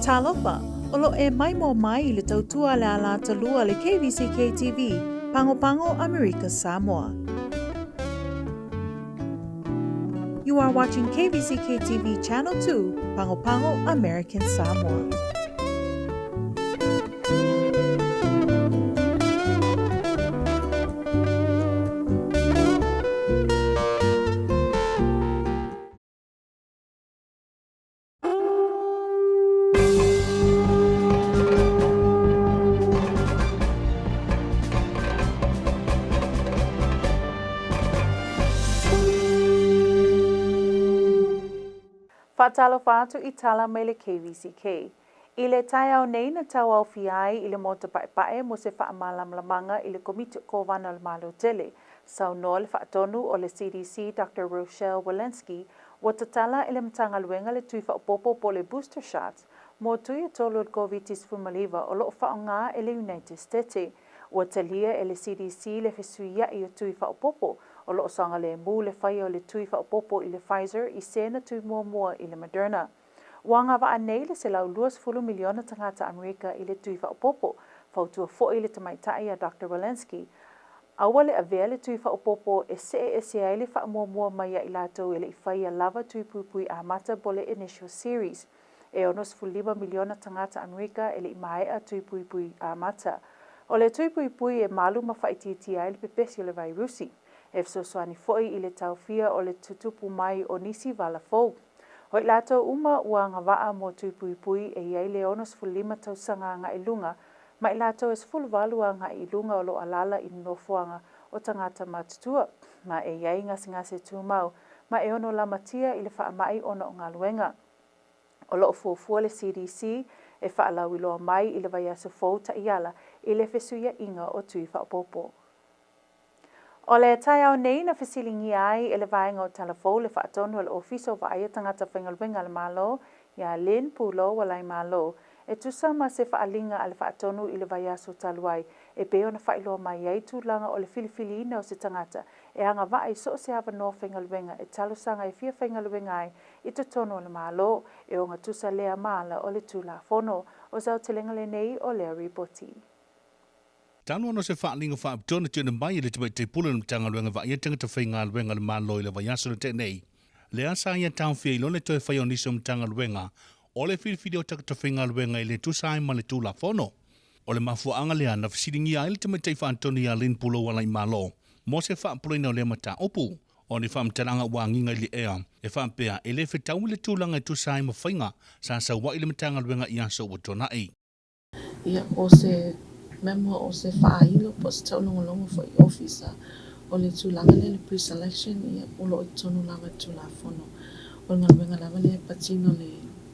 Talofa, olo e mai mo mai le tautua la la talua le KVZK TV, Pango Pango, America, Samoa. You are watching KVZK TV Channel 2, Pango Pango, American Samoa. Fatalo fatu itala mele KVZK. Ile taiao nei na tau au fiai ile mota pae mo se wha malamlamanga ile komite kovana al malo tele. Sau no le whaatonu o le CDC Dr. Rochelle Walensky wa tatala ile mtanga luenga le tui whaopopo po le booster shots mo tui tolo le COVID-19 maliva o lo whaonga ele United States. Wa talia ele CDC le fesuia i o tui whaopopo o lo sanga le mu le whai o le tui whaopopo i le Pfizer i sena tui mua i le Moderna. Wanga wa anei le se lau 2 miliona tangata Amerika i le tui whaopopo, fautua fo i le tamaitai a Dr. Walensky. Awa le avea le tui whaopopo e se ai le wha mai i lato i le whai a lava tui pui a mata bole initial series. E onos 5 miliona tangata Amerika i le mai a tui pui a mata. O le tui pui e malu ma whaititi ai le pepesi o le virusi. E fsoswani foi i le taufia o le tutupu mai o nisi vala fou. Hoi lato uma ua ngawaa mo tui e iai le onos 5 tausanga nga ilunga, ma i lato es valu nga ilunga o lo alala i nofuanga o tangata matutua, ma e iai ngase tumau, ma e ono lamatia i le whaamai ono ngā luenga. O lo fuafua le CDC e whaalawilo mai i le vaiaso fou ta iala i le fesuia inga o tui whaopopo. O le taiao nei na fesilingi ai e le vaenga o talafou le whaatonu le ofiso wa aia tangata whaingalwenga le malo, ia Lynn Pulo walai malo, e tusama se whaalinga ale whaatonu i le vaiaso taluai, e peo na whailoa mai ai tūlanga o le filifiliina o se tangata, e anga vai so se hawa no whaingalwenga e talusanga e fia whaingalwenga ai i te tono le malo, e o ngā tusa lea maala o le tūla fono, o zau telenga le nei o lea ripoti. Tano no se whaalinga whaapitona tūna mai le te pula na mtanga luenga wa ia tangata whainga luenga le malo i le vaiaso na te nei. Le asa ia tau whia i lone toi whai o niso mtanga luenga o le whirwhiri o takata whainga luenga i le tusai ma le tūla whono. O le mafuanga lea na whasiringi ai le te whaantoni a Lynn Pulo wala i malo. Mo se whaapulina o le mata opu. O ni whaamtaranga ua nginga i le ea. E whaampea e le whetau i le tūlanga i tusai ma whainga sa sa wa i le mtanga luenga i aso o tonai. Ia o se memo o se whaahilo po se taulongolongo fo i ofisa o le tūlanga le pre-selection ia ulo i tonu langa tūla whono. O ngā wenga lava le patino le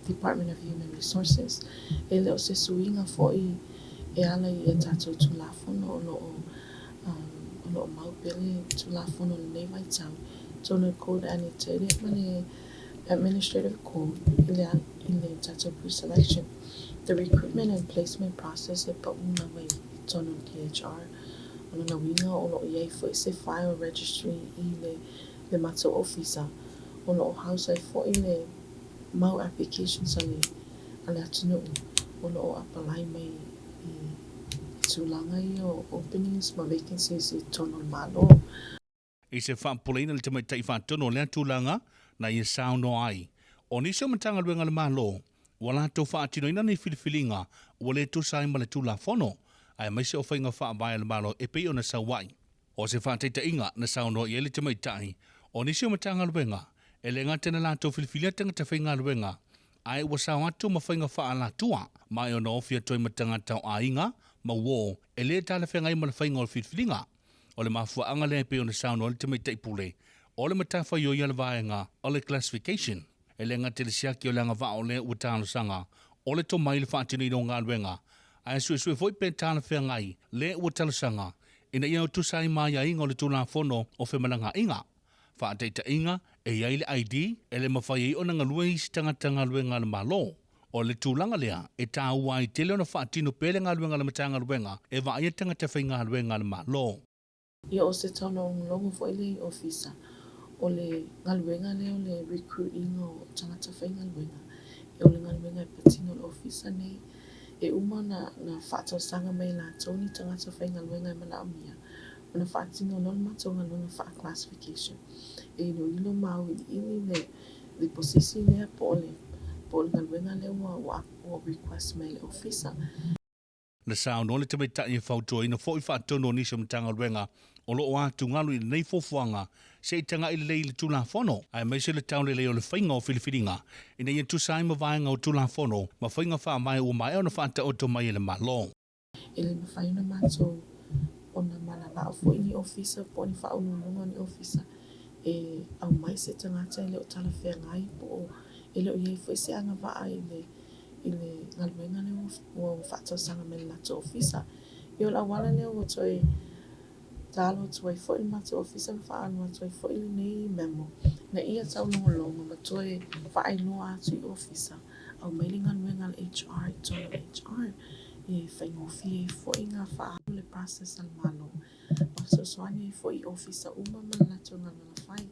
Department of Human Resources e le o se suinga fo i e ala i e tātou tūla whono o lo maupele tūla whono le nei vai tau tonu code annotated ma le administrative code i le tātou pre-selection. The recruitment and placement process e pauna mai tonu DHR. Ono na winga ono iei fo i se file registry i le mato ofisa. Ono o house ai fo i le mau applications ale atunu. Ono o apply mai i tūlanga i o openings ma vacancies i tonu malo. I se whaampuleina le te mai tai whaatono lea tūlanga na i sauno ai. O niso matanga luenga le malo. Wala tau whaatino ina nei whiliwhilinga o le tusai ma le tūla whono, ai maise o whainga whaamai le malo e pei o na sauwai. O se whaataita inga na sauno i ele te maitai, o nisi o matanga luenga, e le ngā tena la tau whiliwhilia tangata whainga luenga, ai ua sau atu ma whainga wha la tua, mai o na ofia toi matanga tau a inga, ma wo, e le tala whainga ima le whainga o le whiliwhilinga, o le mafua anga le pei o na sauno le te maitai pule, o le matafa yo ia le vaenga, o le classification. E le ngā telesiaki o le anga wha o le ua tāno sanga, o le to mai le whaatini no ngā luenga. Ai sui foi pe tāna whea ngai, le ua talo sanga, ina ia o tusai mai a inga o le tūla whono o whemalanga inga. Whaateita inga, e iai le ID, e le mawhai o na ngalua i tangata ngā luenga le malo. O le tūlanga lea, e tā ua i tele o na whaatino pele ngā luenga le matanga luenga, e wa ia tangata whai ngā luenga le malo. Ia o se tauno longo fo i le ofisa. O le ngaluenga leo le recruiting o tangata whai ngaluenga. o le galuega e patino le ofisa nei e uma na faatausaga mai latou ni tagata faigaluega e malaʻamia ona faatino lona matou galuega faaclassification e iloilo mauiliʻili le posisi lea po o le galuega lea ua request mai le ofisa. Na sao no le te meta i fautua ina fo i whaatono ni sa mtanga ruenga o loo atu ngalu i nei fofuanga se i tanga i le le tula fono ai mai se le taun le o le whainga o Filipininga ina i tu sai ma vaenga o tula fono ma whainga wha mai o mai o na whaata o to mai e le malo. E le mawhaina mātou o na malala o fo ini ofisa po ni whaunununga ni ofisa e au mai se tangata i le o tala whea ngai po e le o iei fo se anga waa i le ngaluenga le o whaatau sanga me le lato ofisa i o la wala le o toi talo toi fo i mato ofisa le whaanua toi fo i le nei memo na ia tau longa ma toi whaai loa atu i ofisa au mai le ngaluenga le HR i tono HR e whaingofie fo i ngā whaanu le process al malo o so soani fo i ofisa uma ma lato ngaluenga whai.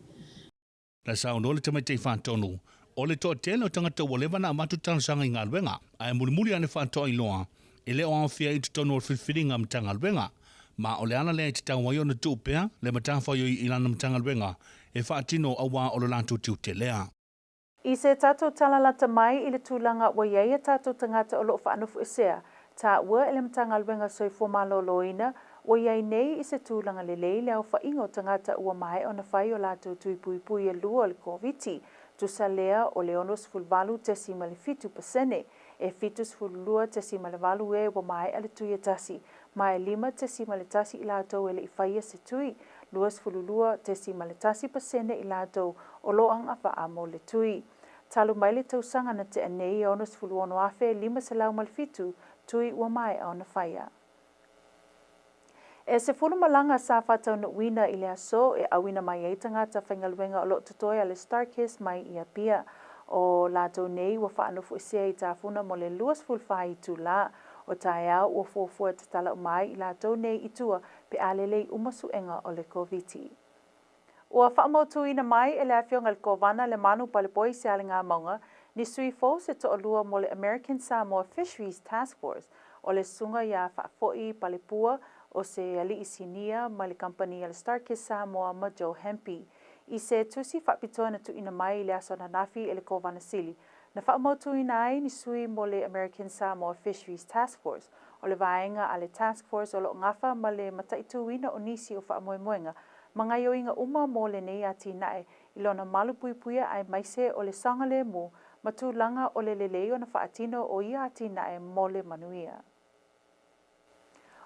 Na sao no le te mai te whaatonu o le toa tēnei o tangata ua lewa na amatu tansanga i ngā luenga ai mulimuli ane whaatoa i loa e le o awhia i tutono o whiwhiringa mtanga luenga ma o le ana lea i te tau waiona tūpea le matawhai i lana mtanga luenga e whaatino awa o le lantu tiu te lea. I se tātou talalata mai i le tūlanga wa iei tātou tangata o loo whaanufu esea tā ua ele mtanga luenga soifo maloloina wa iei nei i se tūlanga le leile au whaingo tangata ua mai o na whai o lātou tui pui pui e lua o le COVID tusa lea o le ono sfulvalu tesi ma le fitu pasene e fitu sfululua tesi ma le valu e wa mai ale tui e tasi ma e lima tesi ma le tasi i lātou ele i whaia se tui lua sfululua tesi ma le tasi pasene i lātou o lo ang awha amo le tui. Talu mai le tausanga na te anei ono sfuluono afe lima se lau ma le fitu tui ua mai au na whaia. E se fulu malanga sa whatau na wina i lea so e awina mai ei tangata whaingaluenga o lo tutoia le Starkiss mai ia pia o lātou nei ua whaanufu isia i tāwhuna mo le luas fulwhai tu la o tae au ua fuafua te tala mai i lātou nei i tua pe alelei umasu enga o le COVID. Ua whaamautu ina mai e le awhionga le kovana le manu palipoi se ale ngā maunga ni sui fo se to olua mo le American Samoa Fisheries Task Force o le sunga ia whaafoi palipua o se ali isinia ma le company al Starkiss Samoa ma Joe Hempi. I se tusi whaapitoa na tu ina mai le aso na nafi e le kovana sili. Na whaamautu ina ai ni sui mo le American Samoa Fisheries Task Force o le vaenga a le Task Force o lo ngafa ma le mataituina o nisi o whaamoemoenga mga yoinga uma mo le nei ati nae ilona malu puipuia ai maise o le sangale mo matulanga o le lelei o na whaatino o ia ati nae mo le manuia.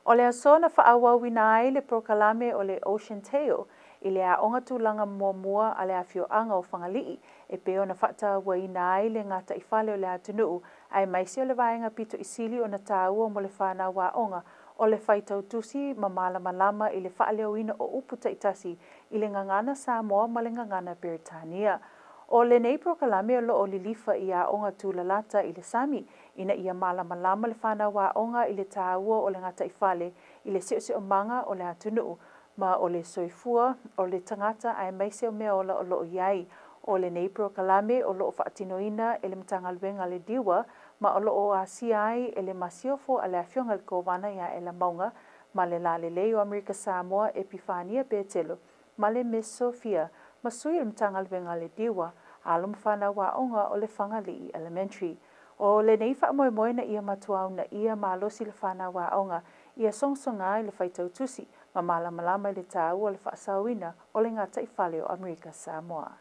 O le aso na whaawawina ai le prokalame o le Ocean Tail i le aonga tūlanga mua a le awhioanga o whangalii e peo na whata waina ai le ngata i whale o le atunuu ai maise o le vaenga pito i sili o na tāua mo le whanau wa onga o le whaitau tusi ma malama i le whaaleo o uputa itasi i le ngangana Samoa ma le ngangana Britania. O le nei prokalame o lo o lilifa i a onga tūlalata i le Sami ina ia malama le whanau wa onga i le tāua o le ngata i whale i le seo manga o le atunuu ma o le soifua o le tangata ai maise o mea ola o lo o iai o le nei prokalame o lo o whaatinoina e le mtangaluenga le diwa ma o lo o a siai e le masiofo a le awhionga le kovana ia e la maunga ma le la lei o Amerika Samoa Epifania Betelo ma le Miss Sophia ma sui le mtangaluenga le diwa alo mwhana wa onga o le whangalii elementary. O le nei whaamoemoe na ia matuau na ia malosi le whana wa onga ia songsonga i le whaitau tusi ma malama i le tāu o le whaasawina o le ngata i whale o Amerika Samoa.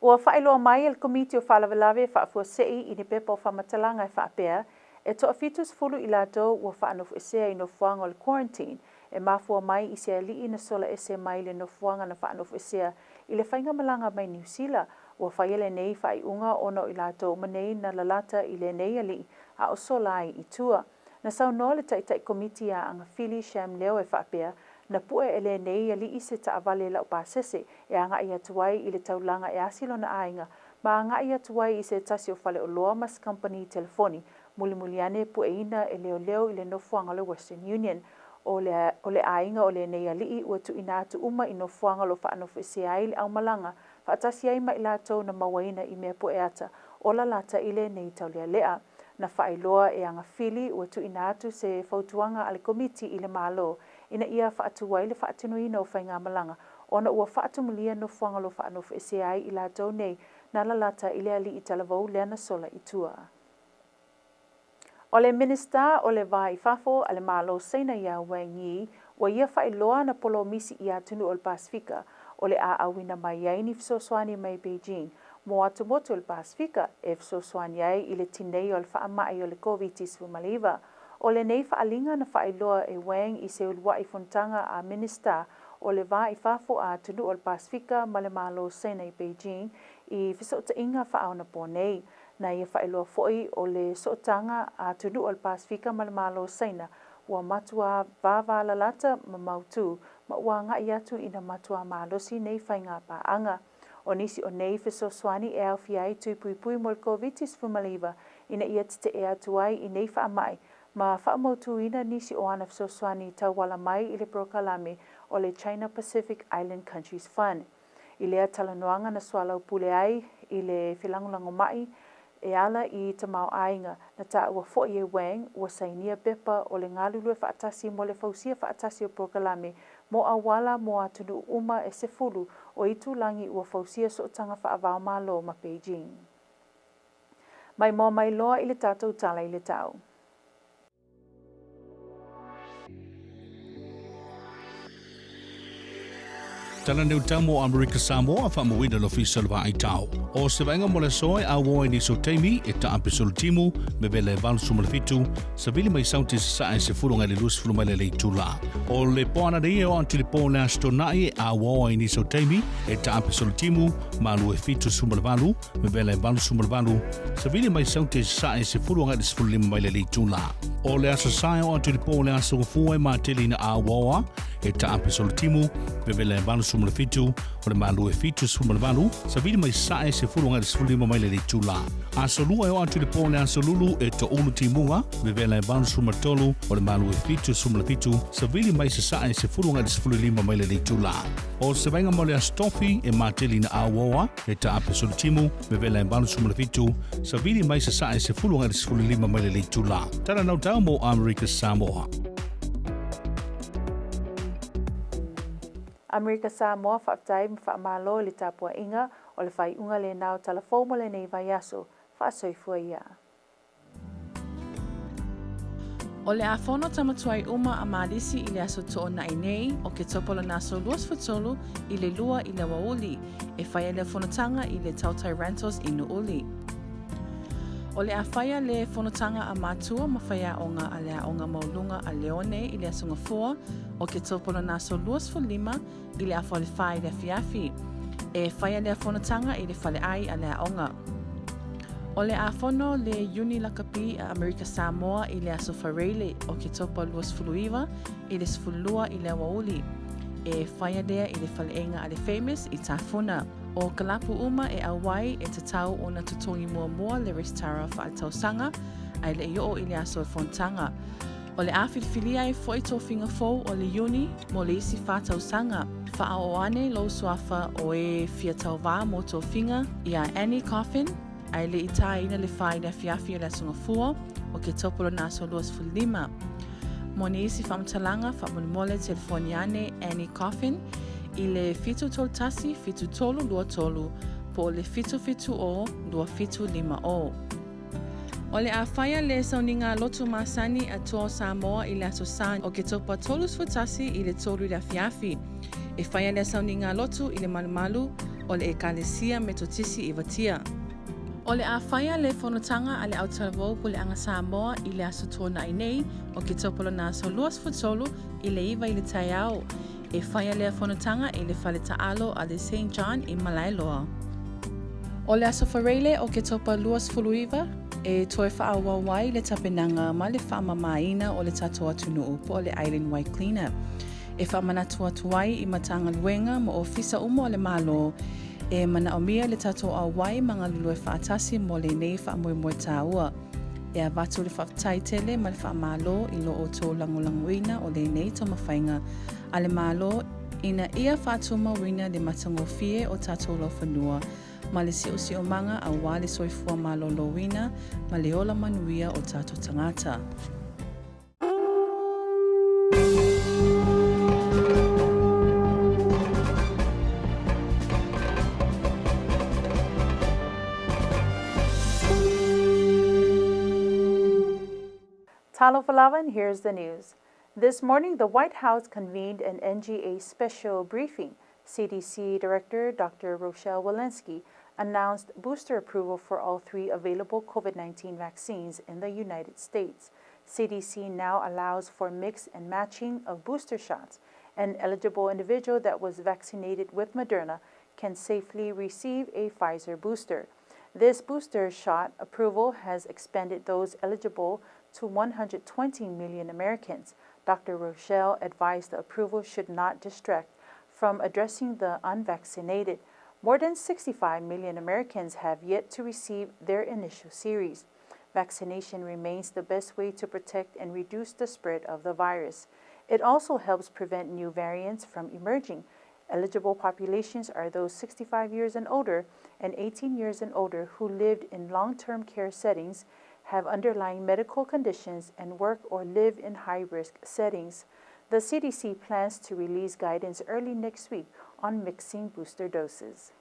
Ua whaeloa mai el komiti o whalawelawe whaafua sei i ni pepa o whamatalanga i whaapea e toa fitus fulu i lato ua whaanofu esea i nofuanga o le quarantine e mafua mai i se alii na sola ese mai le nofuanga na whaanofu esea i le whainga malanga mai New Zealand ua whaiele nei whaiunga ono i lato manei na lalata i le nei alii a o solai i tua. Na sau noa le taitai komiti a anga Philly Sham leo e whaapea na pue ele nei ali i se taawale lau pāsese e anga i atuai i le taulanga e asilo na ainga ma anga i atuai i se tasi o whale o loa mas company telefoni mulimuliane pue ina e leo i le nofuanga le Western Union o le ainga o le nei ali ua tu ina atu uma i nofuanga lo whaanofu e se ai le au malanga whaatasi ai ma i lato na mawaina i mea pue ata o la lata i le nei taulia lea. Na whaailoa e anga whili ua tu ina atu se fautuanga ale komiti i le malo ina ia whaatuwai le whaatinuina o whainga malanga ona ua whaatumulia no whangalo whaanofu e se ai i la tau nei na la lata i le ali i talavau lea na sola i tua. O le minista o le vai fafo ale malo seina ia Wangi ua ia whaailoa na polo misi i atunu o le Pasifika o le a awina mai ai ni fisoswani mai Beijing. Mo atu motu o le Pasifika e fisoswani ai i le tinei o le whaamai o le COVID-19. O le nei whaalinga na whaailoa e Wang i se uluwai fontanga a minista o le vai fafo a atunu o le Pasifika ma le malo seina i Beijing i fisota inga whaauna po nei. Na ia whaeloa foi o le sotanga a tunu o le Pasifika ma le malo seina ua matua vava la lata ma mautu ma ua ngai atu ina matua malosi nei whainga paanga. O nisi o nei fisoswani e au fiai tui pui pui mo le COVID-19 ina ia tite e atu ai i nei whaamai ma whaamautu ina nisi o ana fisoswani tau wala mai i le prokalame o le China Pacific Island Countries Fund. I lea talanoanga na swalau pule ai i le whilangulango mai e ala i te mau ainga na ta ua fo i e Wang ua sainia pepa o le ngalulue whaatasi mo le fausia whaatasi o prokalame mo awala mo atunu uma e sefulu o itu langi ua fausia so tanga whaavao malo ma Beijing. Mai mo mai loa i le tātou tala i le tau. Tala neu tamo Amerika Samoa fa mo wina lo fisal va ai tau. O se vainga mo le soe a woi ni so teimi e ta apisol timu me vele val sumal fitu sa vili mai sauti sa e se fulunga le lus fulunga le tula. O le poana de o anti le pona stonai a woi ni so teimi e ta apisol timu ma lu e fitu sumal valu me vele val sumal valu sa vili mai sauti sa e se fulunga le fulunga mai le tula. O le asa sai o anti le pona so fuwe ma telina a woa e ta apisol timu me vele val sumal fitu o le malu e fitu sumal valu sa vili mai sa e se fulunga le fulunga mai le tula. A solua e o anti le pona so lulu e to ulu timunga me vele val sumal tolu o le malu e fitu sumal fitu sa vili mai sa e se fulunga le fulunga mai le tula. O se venga mo le astofi e ma telina a woa e ta apisol timu me vele val sumal fitu sa vili mai sa e se fulunga le fulunga mai le tula. Tara nau tau mo Amerika Samoa. Amerika Samoa whaatai whaamalo le tapua inga o le whai unga le nao talafou mo le nei vai aso whaasoifua ia. O le afono tamatuai uma a malisi i le aso to'o na nei o ke topolo naso luas futolu i le lua i le wauli e whaia le fonotanga i le Tautai Rentals i Nuuli. O le a whaia le fonotanga a matua ma whaia onga a lea onga maulunga a leone i le asunga fua o ke topolo naso luas fu lima i le afo le whai le fiafi e whaia le fonotanga i le whale ai a lea onga. O le afono le Uni Lakapi a Amerika Samoa i le aso whareile o ke topa luas fuluiva i le sfulua i le wauli e whaia lea i le whaleenga a le famous i tafuna. O kalapu uma e awai e te tau o na tutongi mua le restara whaatausanga ai le ioo i le aso fontanga. O le awhilfilia e fwoi tōwhinga fōu o le uni mo le isi whaatausanga. Whaoane lo suafa o e fiatau wā mo tōwhinga i a Annie Coffin ai le itaina le whai na fiafi o le asunga fua o ke topolo naso luas fulima. Mo ne isi whamtalanga whamonimole telefoniane Annie Coffin i le fitu tolu tasi, fitu tolu lua tolu, po le fitu o, lua fitu lima o. O le a whaia le sauninga lotu masani a toa Samoa i le aso sani o ke topa tolu sfutasi i le tolu i le fiafi. E whaia le sauninga lotu i le malumalu o le ekalesia me totisi i watia. O le a whaia le whanotanga a le autaravou po le anga Samoa i le aso tōna i nei o ke topolo na so luas futolu i le iwa i le taiao. E whaia lea whanotanga i le whale taalo a le St. John i Malailoa. O le aso whareile o ke topa luas fuluiva e toe whaawawai le tapenanga ma le whaamamaina o le tatoa tunu upo o le Island White Cleanup. E whaamanatua tuai i matanga luenga mo ofisa umo o le malo e mana omia le tatoa awai mga lulue whaatasi mo le nei whaamoemoe tāua. E a watu le whaataitele ma le whaamalo i lo o tō langolanguina o le nei tomawhainga ale malo ina ia whatuma wina le matangofie o tātou lo whanua ma le siʻosiʻomanga a wale soifua malolowina ma le ola manuia o tatou tagata. Talo Falava, and here's the news. This morning, the White House convened an NGA special briefing. CDC Director Dr. Rochelle Walensky announced booster approval for all 3 available COVID-19 vaccines in the United States. CDC now allows for mix and matching of booster shots. An eligible individual that was vaccinated with Moderna can safely receive a Pfizer booster. This booster shot approval has expanded those eligible to 120 million Americans. Dr. Rochelle advised the approval should not distract from addressing the unvaccinated. More than 65 million Americans have yet to receive their initial series. Vaccination remains the best way to protect and reduce the spread of the virus. It also helps prevent new variants from emerging. Eligible populations are those 65 years and older and 18 years and older who lived in long-term care settings, have underlying medical conditions, and work or live in high-risk settings. The CDC plans to release guidance early next week on mixing booster doses.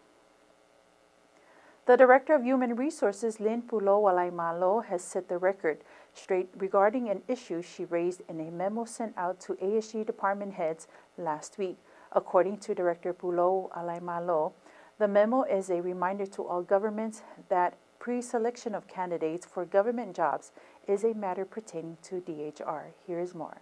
The Director of Human Resources, Lynn Pulo Walaimalo, has set the record straight regarding an issue she raised in a memo sent out to ASG department heads last week. According to Director Pulo Walaimalo, the memo is a reminder to all governments that pre-selection of candidates for government jobs is a matter pertaining to DHR. Here is more.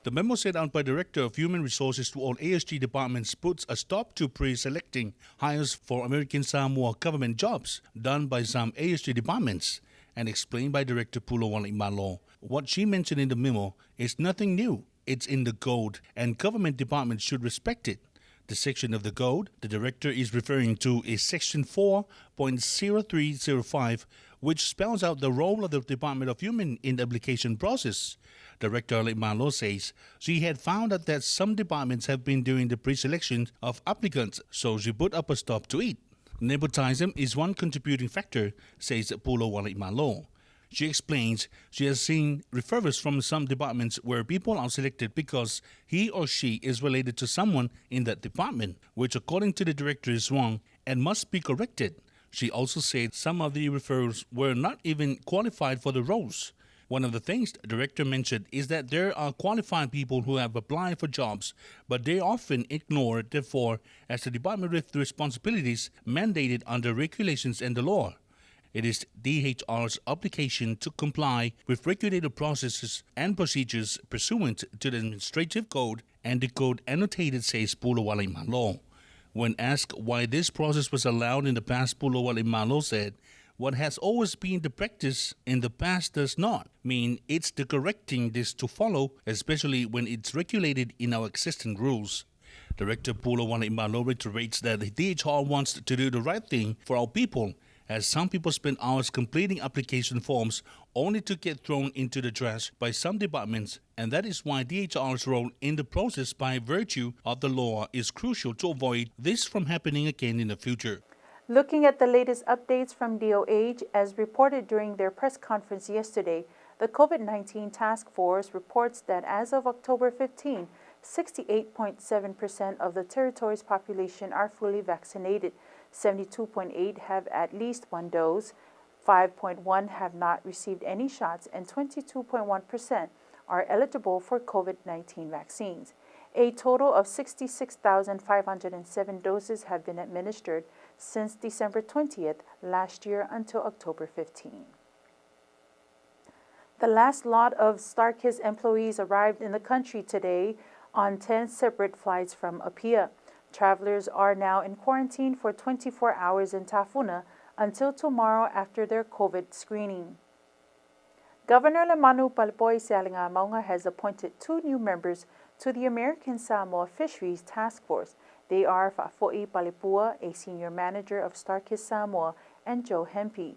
The memo sent out by Director of Human Resources to all ASG departments puts a stop to pre-selecting hires for American Samoa government jobs done by some ASG departments, and explained by Director Pulo Walaimalo. What she mentioned in the memo is nothing new. It's in the code, and government departments should respect it. The section of the code the director is referring to is Section 4.0305, which spells out the role of the Department of Human in the application process. Director Malo says she had found out that some departments have been doing the pre-selection of applicants, so she put up a stop to it. Nepotism is one contributing factor, says Pulo Walaimalo. She explains she has seen referrals from some departments where people are selected because he or she is related to someone in that department, which according to the director is wrong and must be corrected. She also said some of the referrals were not even qualified for the roles. One of the things the director mentioned is that there are qualified people who have applied for jobs, but they often ignore it, therefore, as the department with responsibilities mandated under regulations and the law. It is DHR's obligation to comply with regulated processes and procedures pursuant to the administrative code, and the code annotated, says Pulo Walaimalo. When asked why this process was allowed in the past, Pulo Walaimalo said, what has always been the practice in the past does not mean it's the correct thing this to follow, especially when it's regulated in our existing rules. Director Pulo Walaimalo reiterates that the DHR wants to do the right thing for our people, as some people spend hours completing application forms only to get thrown into the trash by some departments, and that is why DHR's role in the process by virtue of the law is crucial to avoid this from happening again in the future. Looking at the latest updates from DOH, as reported during their press conference yesterday, the COVID-19 task force reports that as of October 15, 68.7% of the territory's population are fully vaccinated. 72.8 have at least one dose, 5.1 have not received any shots, and 22.1% are eligible for COVID-19 vaccines. A total of 66,507 doses have been administered since December 20th last year until October 15. The last lot of StarKiss employees arrived in the country today on 10 separate flights from Apia. Travelers are now in quarantine for 24 hours in Tafuna until tomorrow after their COVID screening. Governor Lemanu Palpoy Sialinga Maunga has appointed 2 new members to the American Samoa Fisheries Task Force. They are Fa'afo'i Palipua, a senior manager of StarKiss Samoa, and Joe Hempe.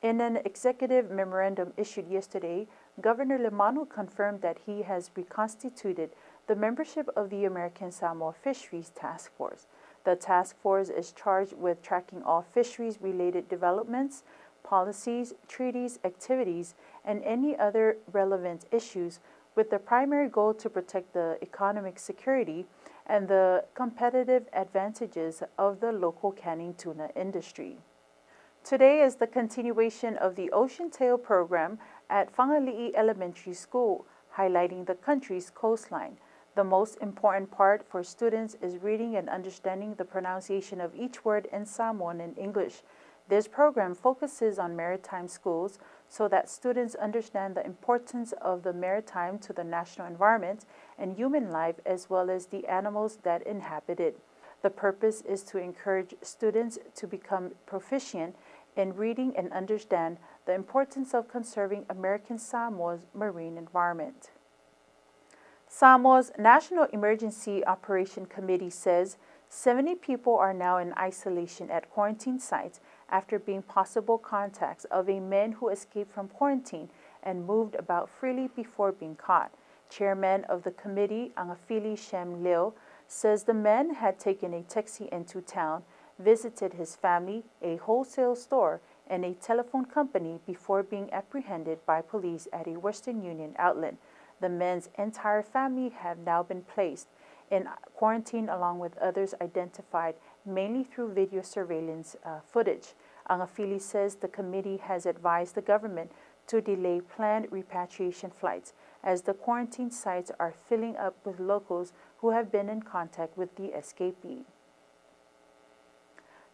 In an executive memorandum issued yesterday, Governor Lemanu confirmed that he has reconstituted the membership of the American Samoa Fisheries Task Force. The task force is charged with tracking all fisheries-related developments, policies, treaties, activities, and any other relevant issues, with the primary goal to protect the economic security and the competitive advantages of the local canning tuna industry. Today is the continuation of the Ocean Tail program at Whangali'i Elementary School, highlighting the country's coastline. The most important part for students is reading and understanding the pronunciation of each word in Samoan and English. This program focuses on maritime schools so that students understand the importance of the maritime to the national environment and human life, as well as the animals that inhabit it. The purpose is to encourage students to become proficient in reading and understand the importance of conserving American Samoa's marine environment. Samoa's National Emergency Operation Committee says 70 people are now in isolation at quarantine sites after being possible contacts of a man who escaped from quarantine and moved about freely before being caught. Chairman of the committee, Angafili Shem Leo, says the man had taken a taxi into town, visited his family, a wholesale store, and a telephone company before being apprehended by police at a Western Union outlet. The man's entire family have now been placed in quarantine along with others identified mainly through video surveillance footage. Angafili says the committee has advised the government to delay planned repatriation flights as the quarantine sites are filling up with locals who have been in contact with the escapee.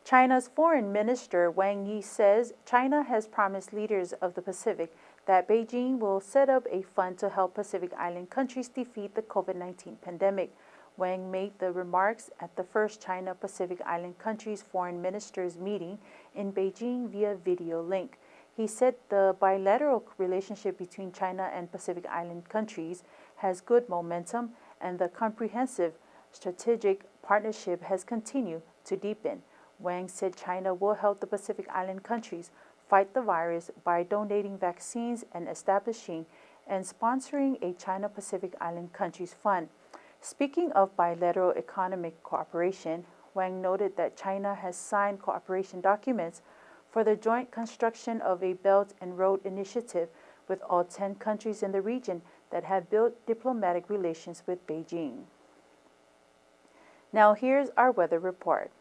China's Foreign Minister Wang Yi says China has promised leaders of the Pacific that Beijing will set up a fund to help Pacific Island countries defeat the COVID-19 pandemic. Wang made the remarks at the first China-Pacific Island countries foreign ministers meeting in Beijing via video link. He said the bilateral relationship between China and Pacific Island countries has good momentum and the comprehensive strategic partnership has continued to deepen. Wang said China will help the Pacific Island countries fight the virus by donating vaccines and establishing and sponsoring a China-Pacific Island countries fund. Speaking of bilateral economic cooperation, Wang noted that China has signed cooperation documents for the joint construction of a Belt and Road Initiative with all 10 countries in the region that have built diplomatic relations with Beijing. Now here's our weather report.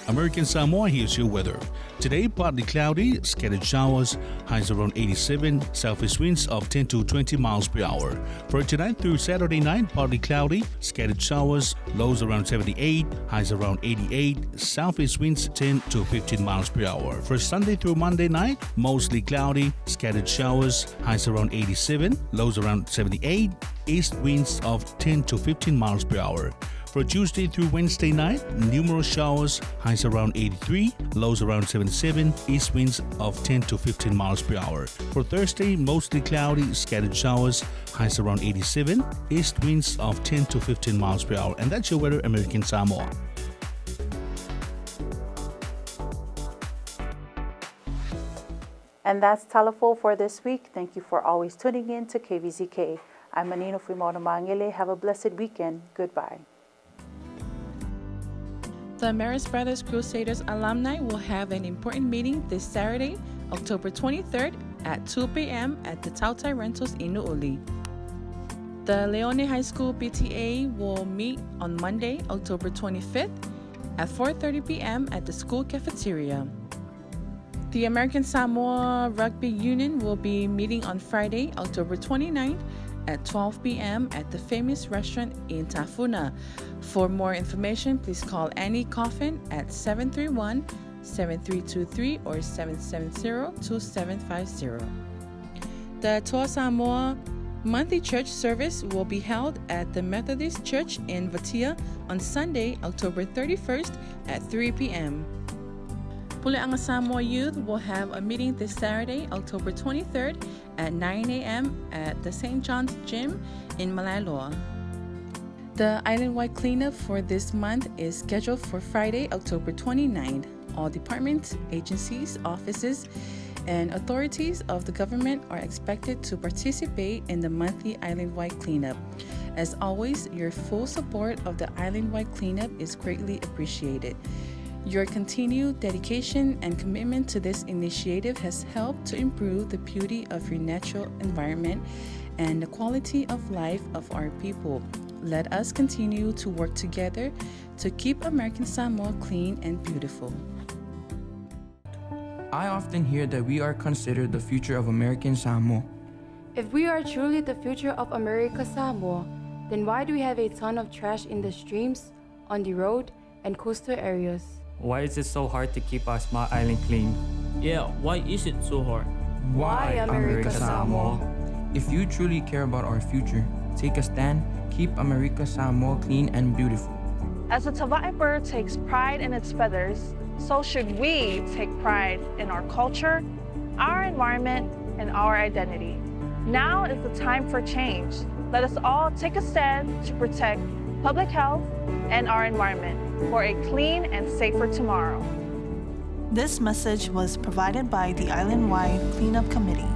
American Samoa, here's your weather. Today, partly cloudy, scattered showers, highs around 87, southeast winds of 10 to 20 miles per hour. For tonight through Saturday night, partly cloudy, scattered showers, lows around 78, highs around 88, southeast winds 10 to 15 miles per hour. For Sunday through Monday night, mostly cloudy, scattered showers, highs around 87, lows around 78, east winds of 10 to 15 miles per hour. For Tuesday through Wednesday night, numerous showers, highs around 83, lows around 77, east winds of 10 to 15 miles per hour. For Thursday, mostly cloudy, scattered showers, highs around 87, east winds of 10 to 15 miles per hour. And that's your weather, American Samoa. And that's Talafo for this week. Thank you for always tuning in to KVZK. I'm Manino Fuimona Mangele. Have a blessed weekend. Goodbye. The Marist Brothers Crusaders alumni will have an important meeting this Saturday, October 23rd at 2 p.m. at the Tautai Rentals in Nu'uli. The Leone High School PTA will meet on Monday, October 25th at 4:30 p.m. at the school cafeteria. The American Samoa Rugby Union will be meeting on Friday, October 29th at 12 p.m. at the famous restaurant in Tafuna. For more information, please call Annie Coffin at 731-7323 or 770-2750. The Toa Samoa monthly church service will be held at the Methodist Church in Vatia on Sunday, October 31st at 3 p.m. Puleanga Samoa Youth will have a meeting this Saturday, October 23rd at 9 a.m. at the St. John's Gym in Malailoa. The island-wide cleanup for this month is scheduled for Friday, October 29th. All departments, agencies, offices, and authorities of the government are expected to participate in the monthly island-wide cleanup. As always, your full support of the island-wide cleanup is greatly appreciated. Your continued dedication and commitment to this initiative has helped to improve the beauty of your natural environment and the quality of life of our people. Let us continue to work together to keep American Samoa clean and beautiful. I often hear that we are considered the future of American Samoa. If we are truly the future of America Samoa, then why do we have a ton of trash in the streams, on the road, and coastal areas? Why is it so hard to keep our small island clean? Yeah, why is it so hard? Why America Samoa? If you truly care about our future, take a stand, keep America Samoa clean and beautiful. As a Tawai bird takes pride in its feathers, so should we take pride in our culture, our environment, and our identity. Now is the time for change. Let us all take a stand to protect public health and our environment for a clean and safer tomorrow. This message was provided by the Island-Wide Cleanup Committee.